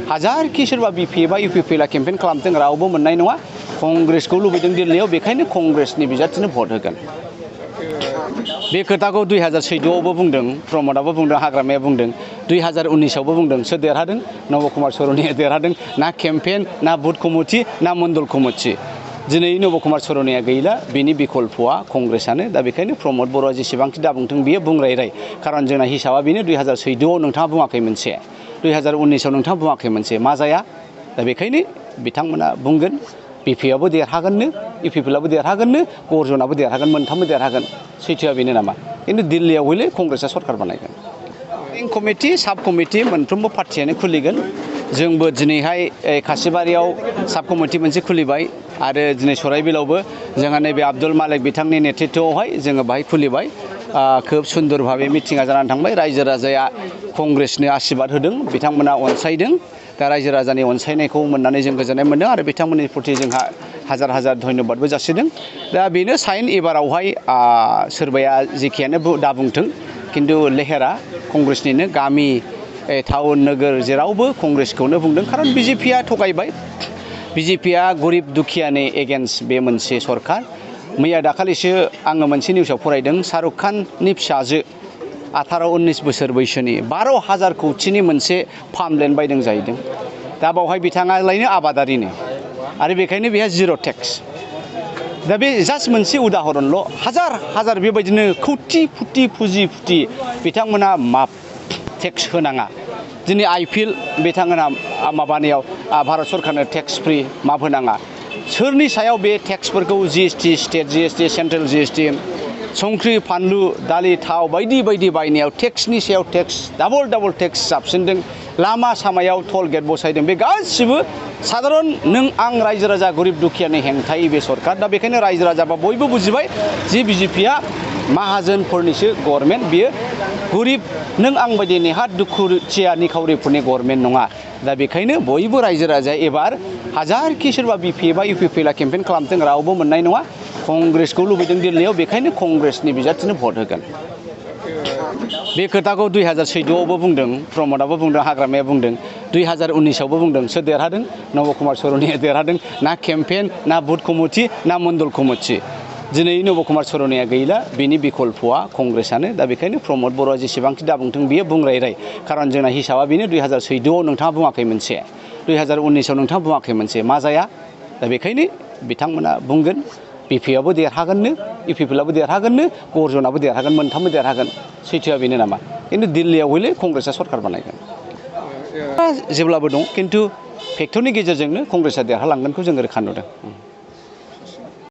हाजार कि सोरबा बीपीए बा यूपीपीएल केम्पेन खालामदों रावबो मोननाय नङा कांग्रेसखौ लुबैदों दिल्लीयाव बेखायनो कांग्रेसनि बिजाथिनो भट होगोन बे खोथाखौ 2014 आवबो बुंदों प्रमदआबो बुंदों हाग्रामाया बुंदों 2019 आवबो बुंदों सोर देरहादों नब कुमार सर'निया देरहादों ना केम्पेन ना बुथ कमिटि ना मण्डल कमिटि दिनै नब कुमार सर'निया गैला बिनि बिकल्पआ कांग्रेसआनो दा बेखायनो प्रमद बर'आ जेसेबांखि दा बुंथों बियो बुंरायराय खारन जोंना हिसाबा बेनो 2014 आव नोंथाङा बुङाखै मोनसे 2019 आव नोंथाङा बुङाखै मोनसे मा जाया दा बेखायनो बिथांमोना बुंगोन बीपीआबो देरहागोननो यूपीपीएलआबो देरहागोननो गर्जनाबो देरहागोन मोनथामबो देरहागोन सैथोआ बेनो नामा खिन्थु दिल्लीयाव हले कांग्रेसआ सरकार बानायगोन कमिटि साब कमिटि मोनफ्रोमबो पार्टियानो खुलिगोन जोंबो दिनैहाय कासिबारियाव साब कमिटि मोनसे खुलिबाय आरो दिनै सराइबिलावबो जोंहा नैबे आब्दुल मालिक बिथांनि नेतृत्वआवहाय जोङो बाहाय खुलिबाय खोब सुन्दर भाबै मिटिंआ जानानै थांबाय रायजो राजाया कांग्रेसनो आशीर्बाद होदों बिथांमोना अनसायदों दा रायजो राजानि अनसायनायखौ मोननानै जों गोजोननाय मोनदों आरो बिथांमोननि प्रति जोंहा हाजार हाजार धन्यबादबो जासिदों दा बेनो साइन एबारावहाय सोरबाया जेखियानो दा बुंथों किन्तु लेहेरा कांग्रेसनिनो गामि टाउन नोगोर जेरावबो कांग्रेसखौनो बुंदों खारन बिजेपिआ थगायबाय बिजेपिआ गरिब दुखियानि एगेन्स्ट बे मोनसे सरकार मैया दाखालिसो आङो मोनसे निउसआव फरायदों शाहरुख खाननि फिसाजो 18-19 बोसोर बैसोनि 12,000 कौटिनि मोनसे फार्मलेन्ड बायदों जाहैदों दा बावहाय बिथाङा लायनो आबादारिनो आरो बेखायनो बेहा जिर' टेक्स दा बे जास्ट मोनसे उदाहरनल' हाजार हाजार बेबायदिनो कौटि फुटि फुजि फुटि बिथांमोना मा टेक्स होनाङा दिनै आइपिएल बिथांमोना माबानायाव भारत सरकारनो टेक्स फ्रि माफ होनाङा सोरनि सायाव बे टेक्सफोरखौ GST state GST central GST संख्रि फानलु दालि थाव बायदि बायदि बायनायाव टेक्सनि सायाव टेक्स डाबल टेक्स जाबसिनदों लामा सामायाव टल गेट बसायदों बे गासिबो साधारन नों आं रायजो राजा गरिब दुखियानि हेंथायै बे सरकार दा बेखायनो रायजो राजाबा बयबो बुजिबाय जे बिजेपिआ माहाजोनफोरनिसो गभर्नमेन्ट बियो गरिब नों आं बायदि नेहाथ दुखुथिया निखावरिफोरनि गभर्नमेन्ट नङा दा बेखायनो बयबो रायजो राजाया एबार हाजारखि सोरबा बीपीए बा यूपीपीएल केम्पेन खालामदों रावबो मोननाय नङा कांग्रेसखौ लुबैदों दिल्लीयाव बेखायनो कांग्रेसनि बिजाथिनो भट होगोन बे खोथाखौ 2014 आवबो बुंदों प्रमदआबो बुंदों हाग्रामाया बुंदों 2019 आवबो बुंदों सोर देरहादों नब कुमार सर'निया देरहादों ना केम्पेन ना बुथ कमिटि ना मण्डल कमिटि दिनै नब कुमार सर'निया गैला बिनि बिकल्पआ कांग्रेसआनो दा बेखायनो प्रमद बर'आ जेसेबांखि दा बुंथों बियो बुंरायराय खारन जोंना हिसाबा बेनो 2014 आव नोंथाङा बुङाखै मोनसे 2019 आव नोंथाङा बुङाखै मोनसे मा जाया दा बेखायनो बिथांमोना बुंगोन बीपीआबो देरहागोननो यूपीपीएलआबो देरहागोननो गर्जनाबो देरहागोन मोनथामबो देरहागोन सैथोआ बेनो नामा खिन्थु दिल्लीयाव हले कांग्रेसआ सरकार बानायगोन जेब्लाबो दं खिन्थु फेक्टरनि गेजेरजोंनो कांग्रेसआ देरहालांगोनखौ जों रोखा नुदों